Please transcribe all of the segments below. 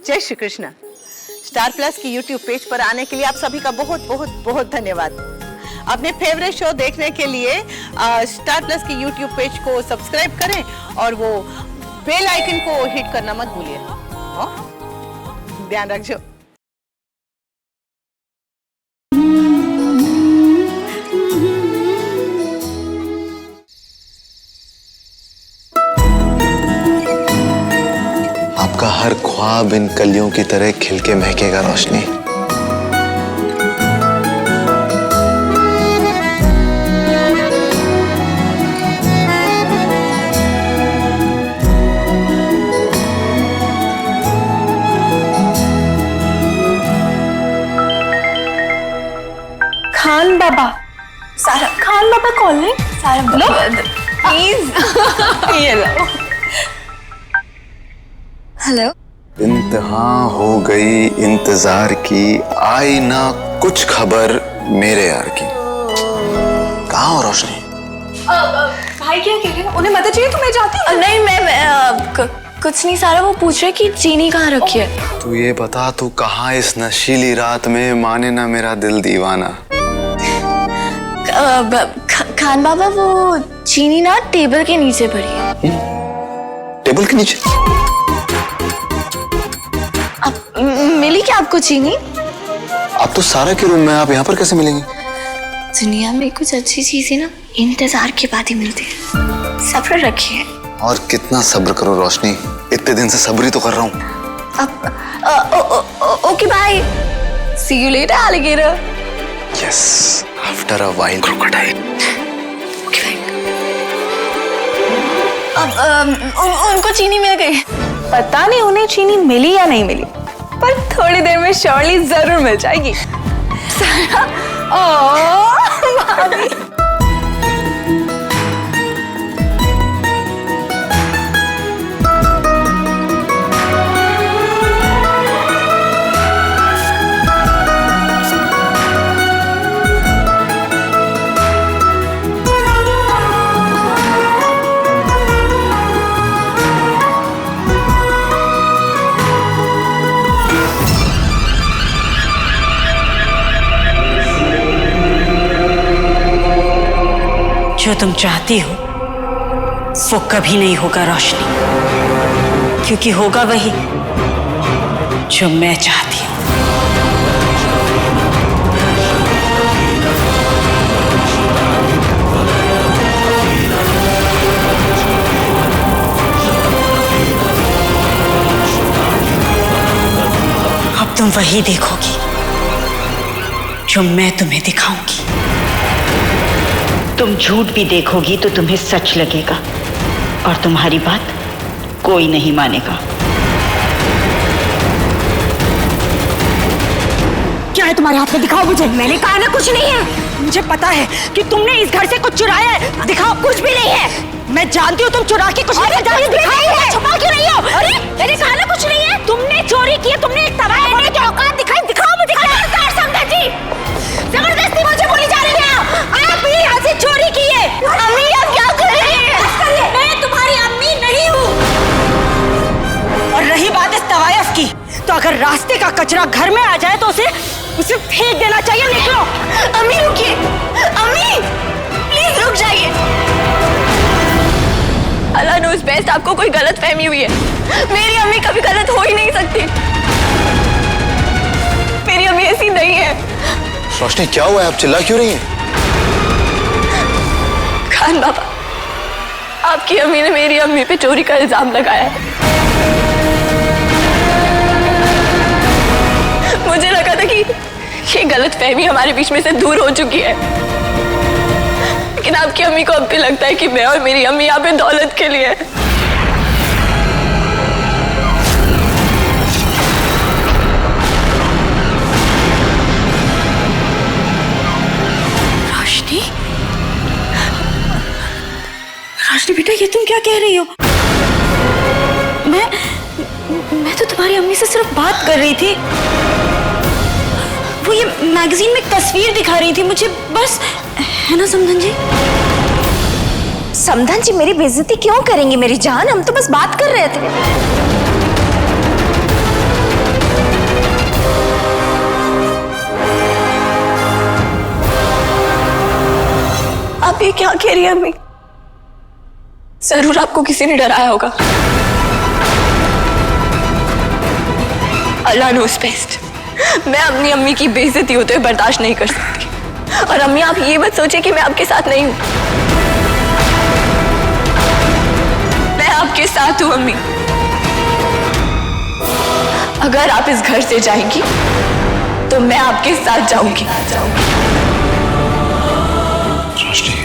जय Shri Krishna. Star plus की YouTube page पर आने के लिए आप सभी का बहुत बहुत बहुत धन्यवाद। अपने फेवरेट शो देखने के लिए स्टार प्लस की यूट्यूब पेज को सब्सक्राइब करें और वो बेल आइकन को हिट करना मत भूलिए। ध्यान रखिए। आपका हर ख्वाब इन कलियों की तरह खिल के महकेगा रोशनी। खान बाबा, सारा खान बाबा कॉलिंग। सारा बोलो प्लीज। ये लो। हेलो। इंतहा हो गई इंतजार की, आई ना कुछ खबर मेरे यार की। कहाँ हो रोशनी? भाई क्या कह रहे हैं? उन्हें मदद चाहिए तो मैं जाती हूँ। नहीं मैं कुछ नहीं सारा, वो पूछ रहे कि चीनी कहाँ रखी है। तू ये बता, तू कहाँ इस नशीली रात में, माने ना मेरा दिल दीवाना। खान बाबा वो चीनी ना टेबल के नीचे पड़ी है। टेबल के नीचे? मिली क्या आपको चीनी? आप तो सारा के रूम में, आप यहाँ पर कैसे मिलेंगे? दुनिया में कुछ अच्छी चीजें ना इंतजार के बाद ही मिलती है। सब्र रखिए। और कितना सब्र करूं रोशनी, इतने दिन से सब्र ही तो कर रहा हूँ। Okay bye, see you later alligator. Yes, after a while crocodile. उनको चीनी मिल गई। पता नहीं उन्हें चीनी मिली या नहीं मिली, पर थोड़ी देर में श्योरली जरूर मिल जाएगी। भाभी। जो तुम चाहती हो वो कभी नहीं होगा रोशनी, क्योंकि होगा वही जो मैं चाहती हूँ। अब तुम वही देखोगी जो मैं तुम्हें दिखाऊंगी। तुम झूठ भी देखोगी तो तुम्हें सच लगेगा और तुम्हारी बात कोई नहीं मानेगा। क्या है तुम्हारे हाथ में? दिखाओ मुझे। मैंने कहा ना कुछ नहीं है। मुझे पता है कि तुमने इस घर से कुछ चुराया है। दिखाओ। कुछ भी नहीं है। मैं जानती हूँ तुम चुरा के कुछ नहीं है। छुपा क्यों नहीं हो? अरे मैंने कहा ना कुछ नहीं है। तुमने चोरी की है। तुमने एक तबाह की औकात दिखाई। दिखाओ मुझे। समझा जी, जबरदस्ती मुझे बोली जा रही है। आप ही यहाँ से चोरी की है। अम्मी आप क्या कर रही हैं? मैं तुम्हारी अम्मी नहीं हूँ। और रही बात इस तवायफ की, तो अगर रास्ते का कचरा घर में आ जाए तो उसे फेंक देना चाहिए। निकलो। अम्मी रुकिए। अम्मी प्लीज रुक जाइए। अल्लाह नोज़ बेस्ट, आपको कोई गलत फहमी हुई है। मेरी अम्मी कभी गलत हो ही नहीं सकती। मेरी अम्मी ऐसी नहीं है। रोशनी क्या हुआ है? आप चिल्ला क्यों रही हैं? खान बाबा, आपकी अम्मी ने मेरी अम्मी पे चोरी का इल्जाम लगाया है। मुझे लगा था कि ये गलत फहमी हमारे बीच में से दूर हो चुकी है, लेकिन आपकी अम्मी को अब भी लगता है कि मैं और मेरी अम्मी यहाँ पे दौलत के लिए है। रोशनी बेटा, ये तुम क्या कह रही हो? मैं तो तुम्हारी अम्मी से सिर्फ बात कर रही थी। वो ये मैगजीन में एक तस्वीर दिखा रही थी मुझे, बस। है ना समधन जी? समधन जी मेरी बेइज्जती क्यों करेंगी मेरी जान? हम तो बस बात कर रहे थे। कह रही है अम्मी? जरूर आपको किसी ने डराया होगा। अल्लाह नोज़ बेस्ट। मैं अपनी अम्मी की बेइज्जती होते हुए बर्दाश्त नहीं कर सकती। और अम्मी आप ये मत सोचिए कि मैं आपके साथ नहीं हूं। मैं आपके साथ हूं अम्मी। अगर आप इस घर से जाएंगी तो मैं आपके साथ जाऊंगी। रोशनी,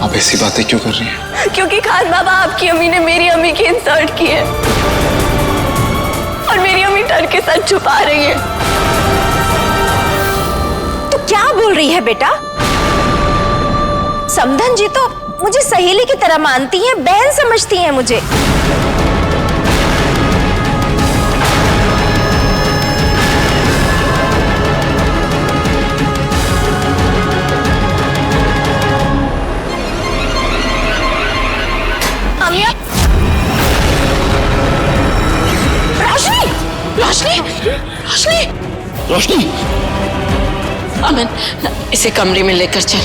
आप ऐसी बातें क्यों कर रही हैं? क्योंकि खान बाबा आपकी अम्मी ने मेरी अम्मी की इंसल्ट की है और मेरी अम्मी डर के साथ छुपा रही है। तो क्या बोल रही है बेटा? समधन जी तो मुझे सहेली की तरह मानती हैं, बहन समझती हैं मुझे। रोशनी, रोशनी, रोशनी, अमन इसे कमरे में लेकर चल।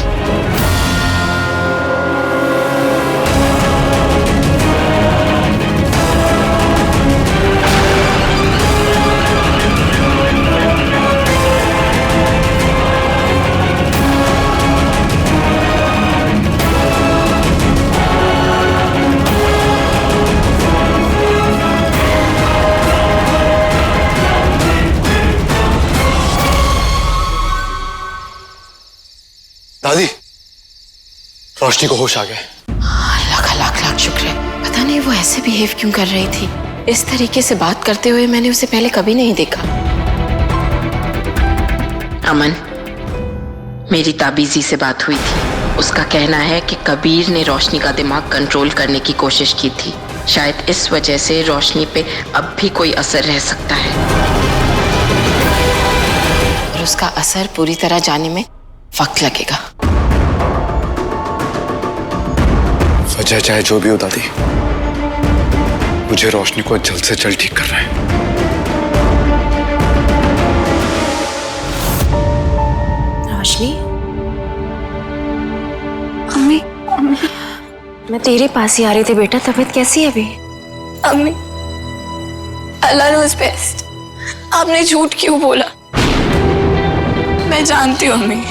दादी, रोशनी को होश आ गया। अल्लाह का लाख लाख शुक्र है। पता नहीं वो ऐसे बिहेव क्यों कर रही थी। इस तरीके से बात करते हुए मैंने उसे पहले कभी नहीं देखा। अमन, मेरी ताबीजी से बात हुई थी। उसका कहना है कि कबीर ने रोशनी का दिमाग कंट्रोल करने की कोशिश की थी। शायद इस वजह से रोशनी पे अब भी कोई असर रह सकता है और उसका असर पूरी तरह जाने में वक्त लगेगा। वजह चाहे जो भी हो दादी, मुझे रोशनी को जल्द से जल्द ठीक करना है। रोशनी, अम्मी, मैं तेरे पास ही आ रही थी बेटा। तबीयत कैसी है अभी? अम्मी, अल्लाह नोज़ बेस्ट। आपने झूठ क्यों बोला? मैं जानती हूँ अम्मी,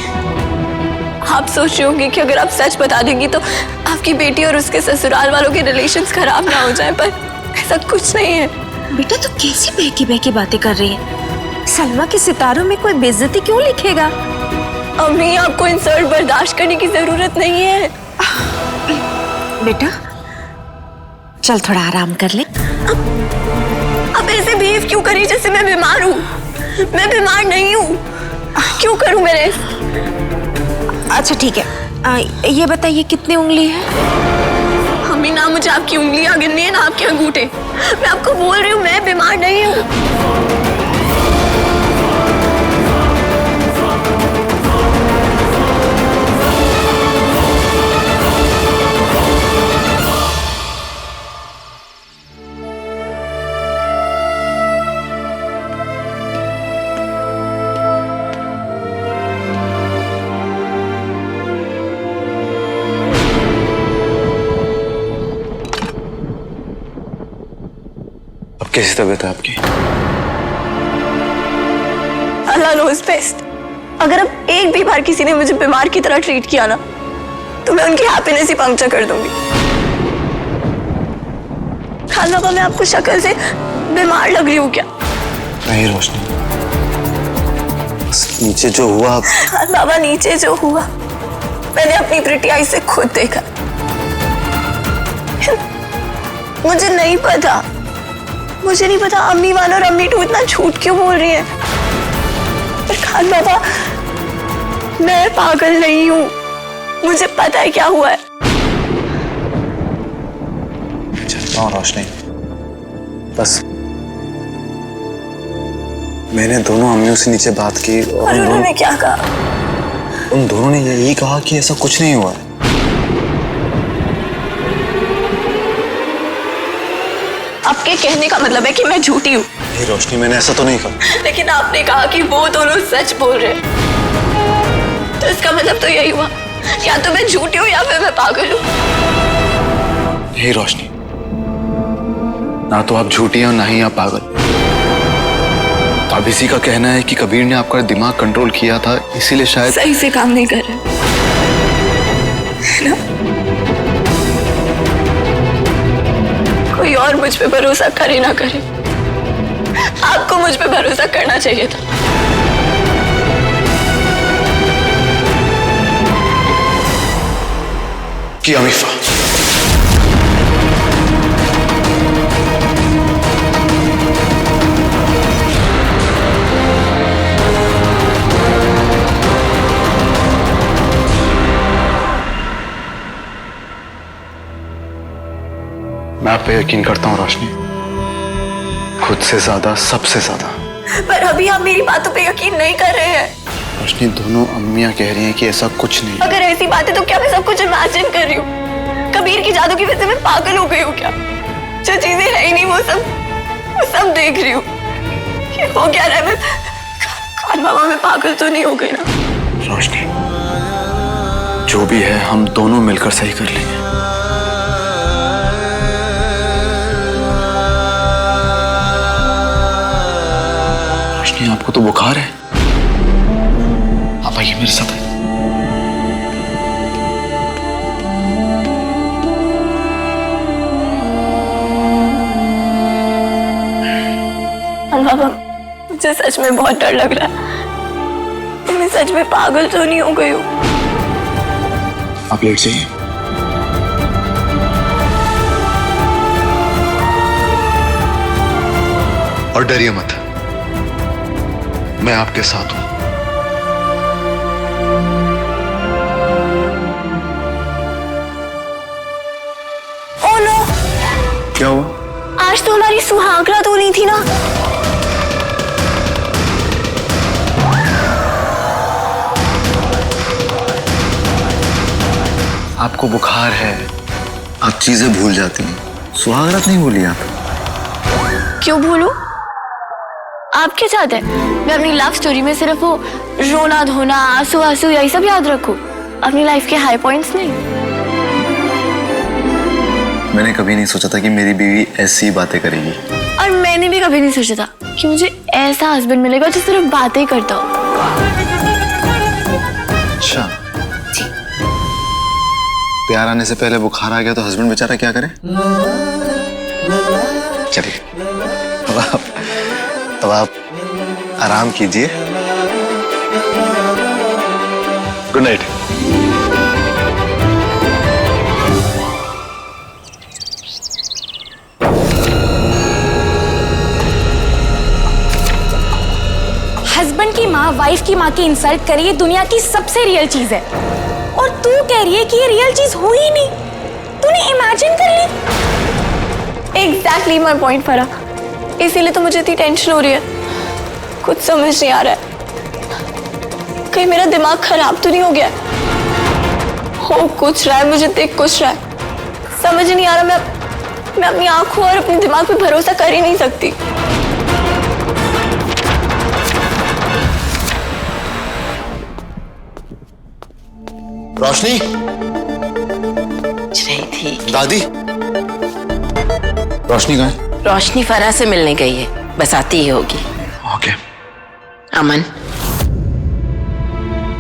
आप सोच रही होंगी कि अगर आप सच बता देंगी तो आपकी बेटी और उसके ससुराल वालों के रिलेशंस खराब ना हो जाए, पर ऐसा कुछ नहीं है। बेटा तू कैसी बहकी बहकी बातें कर रही है? सलमा के सितारों में कोई बेइज्जती क्यों लिखेगा? अम्मी, आपको इंसल्ट बर्दाश्त करने की जरूरत नहीं है। बेटा चल थोड़ा आराम कर ले। अब ऐसे बिहेव क्यों करी जैसे मैं बीमार हूँ? मैं बीमार नहीं हूँ। क्यों करूँ मेरे? अच्छा ठीक है, ये बताइए कितनी उंगली है? अम्मी, ना मुझे आपकी उंगलियां गिननी है ना आपके अंगूठे। मैं आपको बोल रही हूँ मैं बीमार नहीं हूँ। कैसी तबीयत है आपकी? अल्लाह नोज़ बेस्ट। अगर अब एक भी बार किसी ने मुझे बीमार की तरह ट्रीट किया ना तो मैं उनकी हैप्पीनेस ही पंक्चर कर दूंगी। खान बाबा, मैं आपको शक्ल से बीमार लग रही हूँ क्या? नहीं रोशनी, नीचे जो हुआ। खान बाबा, नीचे जो हुआ मैंने अपनी प्रिटी आई से खुद देखा। मुझे नहीं पता अम्मी वन और अम्मी टू इतना झूठ क्यों बोल रही हैं। पर खान बाबा, मैं पागल नहीं हूँ। मुझे पता है क्या हुआ है। जानता हूँ रोशनी, बस मैंने दोनों अम्मियों से नीचे बात की और उन्होंने क्या कहा? उन दोनों ने यही कहा कि ऐसा कुछ नहीं हुआ है। आपके कहने का मतलब है कि मैं झूठी हूँ? नहीं रोशनी, मैंने ऐसा तो नहीं कहा। लेकिन आपने कहा कि वो दोनों सच बोल रहे हैं, तो इसका मतलब तो यही हुआ या तो मैं झूठी हूँ या फिर मैं पागल हूँ। हे रोशनी, ना तो आप झूठी हैं और ना ही आप पागल। अब इसी का कहना है कि कबीर ने आपका दिमाग कंट्रोल किया था, इसीलिए शायद सही से काम नहीं कर रहे ना? कोई और मुझ पे भरोसा करे ना करे, आपको मुझ पे भरोसा करना चाहिए था। कि अमीफा, मैं आप पे यकीन करता हूँ रोशनी, खुद से ज्यादा, सबसे ज्यादा। पर अभी आप मेरी बातों पे यकीन नहीं कर रहे हैं। रोशनी, दोनों अम्मियां कह रही हैं कि ऐसा कुछ नहीं। अगर ऐसी बात है तो क्या मैं सब कुछ इमेजिन कर रही हूँ? कबीर की जादू की वजह से मैं पागल हो गई हूँ क्या? जो चीजें है ही नहीं वो सब देख रही हूँ। ये हो क्या रहा है? मैं खान मामा में पागल तो नहीं हो गई ना? रोशनी, जो भी है हम दोनों मिलकर सही कर लेंगे। रोशनी, आपको तो बुखार है, आप आइए मेरे साथ। बाबा, मुझे सच में बहुत डर लग रहा है। मैं सच में पागल तो नहीं हो गई हूँ? आप लेट जाइए। और डरिए मत, मैं आपके साथ हूं। Oh no! क्या हुआ? आज तो हमारी सुहागरात होनी थी ना? आपको बुखार है, आप चीजें भूल जाती हैं। सुहागरात नहीं भूली आप। क्यों भूलूं? आप क्या चाहते हैं? मैं अपनी लव स्टोरी में सिर्फ वो रोना धोना, आंसू आंसू यही सब याद रखूं, अपनी लाइफ के हाई पॉइंट्स नहीं? मैंने कभी नहीं सोचा था कि मेरी बीवी ऐसी बातें करेगी। और मैंने भी कभी नहीं सोचा था कि मुझे ऐसा हस्बैंड मिलेगा जो सिर्फ बातें ही करता हो। अच्छा, प्यार आने से पहले बुखार आ गया तो हस्बैंड बेचारा क्या करे? चलिए, अब आप आराम कीजिए। Good night. हस्बैंड की माँ वाइफ की माँ की इंसल्ट करे, ये दुनिया की सबसे रियल चीज है। और तू कह रही है कि ये रियल चीज हुई ही नहीं, तूने इमेजिन कर ली। एग्जैक्टली माय पॉइंट फरा, इसीलिए तो मुझे इतनी टेंशन हो रही है। कुछ समझ नहीं आ रहा है, कहीं मेरा दिमाग खराब तो नहीं हो गया? हो कुछ रहा है, मुझे देख कुछ रहा है, समझ नहीं आ रहा। मैं अपनी आंखों और अपने दिमाग पे भरोसा कर ही नहीं सकती। रोशनी, रही थी। दादी, रोशनी कहाँ है? रोशनी फरा से मिलने गई है, बस आती ही होगी। ओके। अमन,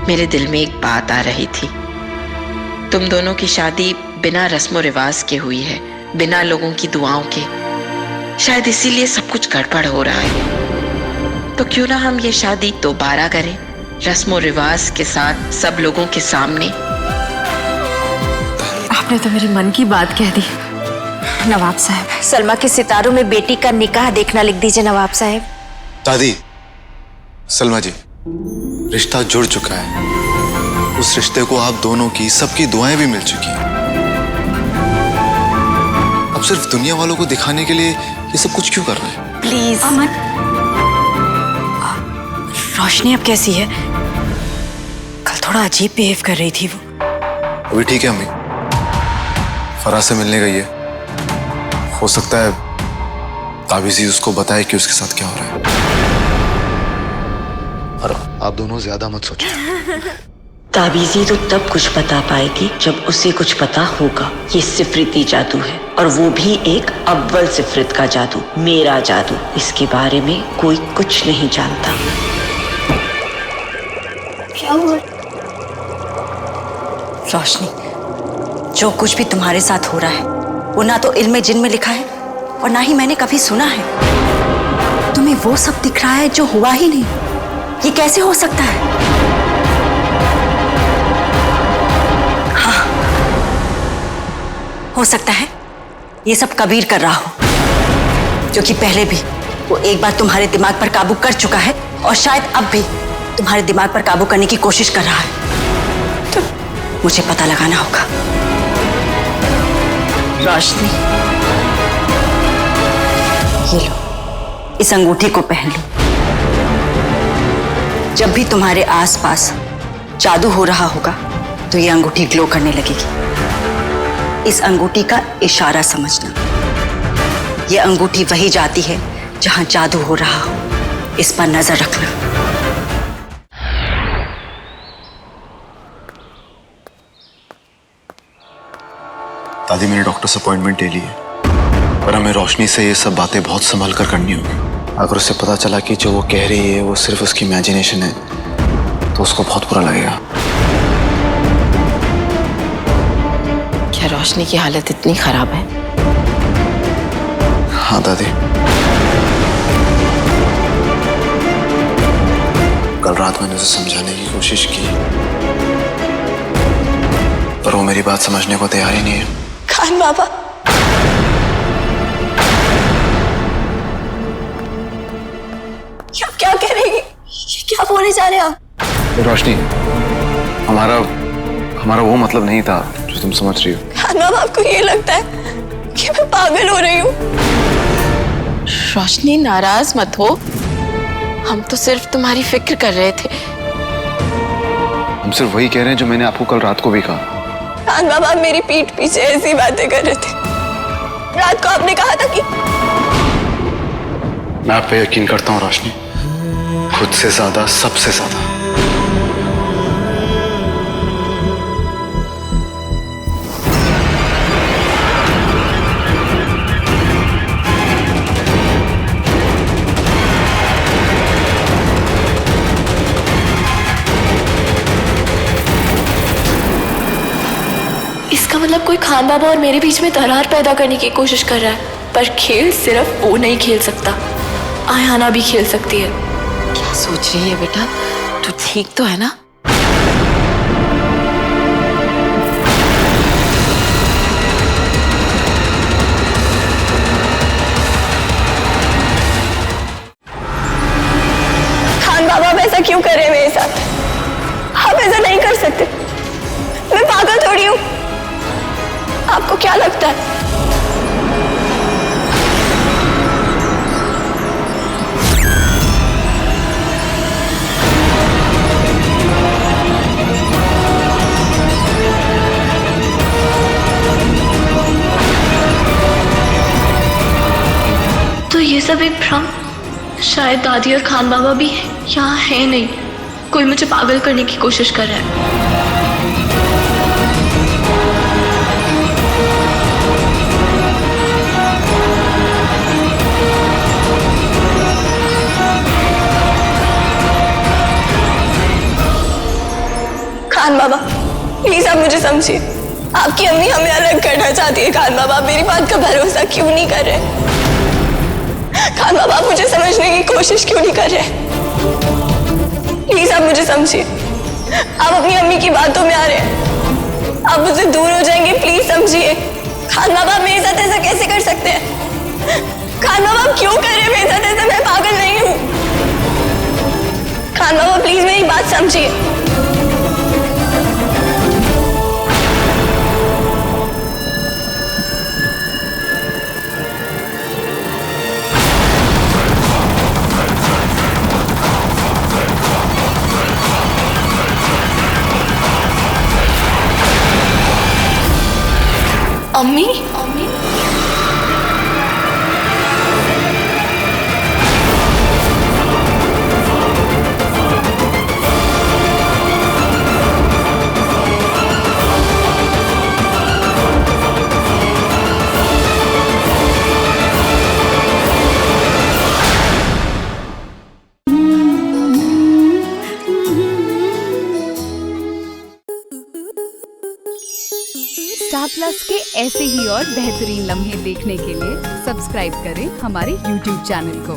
मेरे दिल में एक बात आ रही थी। तुम दोनों की शादी बिना रस्मो रिवाज के हुई है, बिना लोगों की दुआओं के। शायद इसीलिए सब कुछ गड़बड़ हो रहा है। तो क्यों ना हम ये शादी दोबारा करें, रस्मो रिवाज के साथ, सब लोगों के सामने। आपने तो मेरे मन की बात कह दी नवाब साहब। सलमा के सितारों में बेटी का निकाह देखना लिख दीजिए नवाब साहब। दादी, सलमा जी, रिश्ता जुड़ चुका है। उस रिश्ते को आप दोनों की, सबकी दुआएं भी मिल चुकी हैं। अब सिर्फ दुनिया वालों को दिखाने के लिए ये सब कुछ क्यों कर रहे हैं? प्लीज अमन, रोशनी अब कैसी है? कल थोड़ा अजीब बिहेव कर रही थी वो। अभी ठीक है अम्मी, फराज से मिलने गई है। हो सकता है ताबीज़ी उसको बताए कि उसके साथ क्या हो रहा है। और आप दोनों ज्यादा मत सोचो। ताबीज़ी तो तब कुछ बता पाएगी जब उसे कुछ पता होगा। ये सिफरिती जादू है, और वो भी एक अव्वल सिफरित का जादू, मेरा जादू। इसके बारे में कोई कुछ नहीं जानता। क्या हुआ? रोशनी, जो कुछ भी तुम्हारे साथ हो रहा है वो ना तो इल्म जिन में लिखा है और ना ही मैंने कभी सुना है। तुम्हें वो सब दिख रहा है जो हुआ ही नहीं। ये कैसे हो सकता है? हाँ, हो सकता है ये सब कबीर कर रहा हो, क्योंकि पहले भी वो एक बार तुम्हारे दिमाग पर काबू कर चुका है और शायद अब भी तुम्हारे दिमाग पर काबू करने की कोशिश कर रहा है। तो मुझे पता लगाना होगा। रोशनी, ये लो, इस अंगूठी को पहन लो। जब भी तुम्हारे आसपास जादू हो रहा होगा तो ये अंगूठी ग्लो करने लगेगी। इस अंगूठी का इशारा समझना। ये अंगूठी वही जाती है जहां जादू हो रहा हो। इस पर नजर रखना। दादी, मैंने डॉक्टर से अपॉइंटमेंट ले ली है, पर हमें रोशनी से ये सब बातें बहुत संभल कर करनी होगी। अगर उसे पता चला कि जो वो कह रही है वो सिर्फ उसकी इमेजिनेशन है तो उसको बहुत बुरा लगेगा। क्या रोशनी की हालत इतनी खराब है? हाँ दादी, कल रात मैंने उसे समझाने की कोशिश की, पर वो मेरी बात समझने को तैयार ही नहीं है। खान बाबा, आप क्या कह रही हैं? क्या बोले जा रहे हैं आप? रोशनी, हमारा वो मतलब नहीं था जो तुम समझ रही हो। खान बाबा, आपको ये लगता है कि मैं पागल हो रही हूँ? रोशनी, नाराज मत हो। हम तो सिर्फ तुम्हारी फिक्र कर रहे थे। हम सिर्फ वही कह रहे हैं जो मैंने आपको कल रात को भी कहा। खान बाबा, आप मेरी पीठ पीछे ऐसी बातें कर रहे थे। रात को आपने कहा था कि मैं आप पे यकीन करता हूँ रोशनी, खुद से ज्यादा, सबसे ज्यादा। इसका मतलब कोई खान बाबा और मेरे बीच में दरार पैदा करने की कोशिश कर रहा है। पर खेल सिर्फ वो नहीं खेल सकता, आयाना भी खेल सकती है। क्या सोच रही है बेटा? तू ठीक तो है ना? खान बाबा, आप ऐसा क्यों कर रहे हैं मेरे साथ? आप ऐसा नहीं कर सकते। मैं पागल थोड़ी हूँ। आपको क्या लगता है? तो ये सब एक भ्रम। शायद दादी और खान बाबा भी यहाँ है नहीं। कोई मुझे पागल करने की कोशिश कर रहा है। खान बाबा, प्लीज आप मुझे समझिए। आपकी अम्मी हमें अलग करना चाहती है। खान बाबा, मेरी बात का भरोसा क्यों नहीं कर रहे? खान बाबा, आप मुझे समझने की कोशिश क्यों नहीं कर रहे? प्लीज आप मुझे समझिए। आप अपनी अम्मी की बातों में आ रहे हैं। आप मुझसे दूर हो जाएंगे, प्लीज समझिए। खान बाबा, मेरे साथ ऐसा कैसे कर सकते हैं? खान बाबा, आप क्यों कर रहे हैं मेरे साथ ऐसा? मैं पागल नहीं हूँ। खान बाबा, प्लीज मेरी बात समझिए। अम्मी, अम्मी, प्लस के ऐसे ही और बेहतरीन लम्हे देखने के लिए सब्सक्राइब करें हमारे YouTube चैनल को।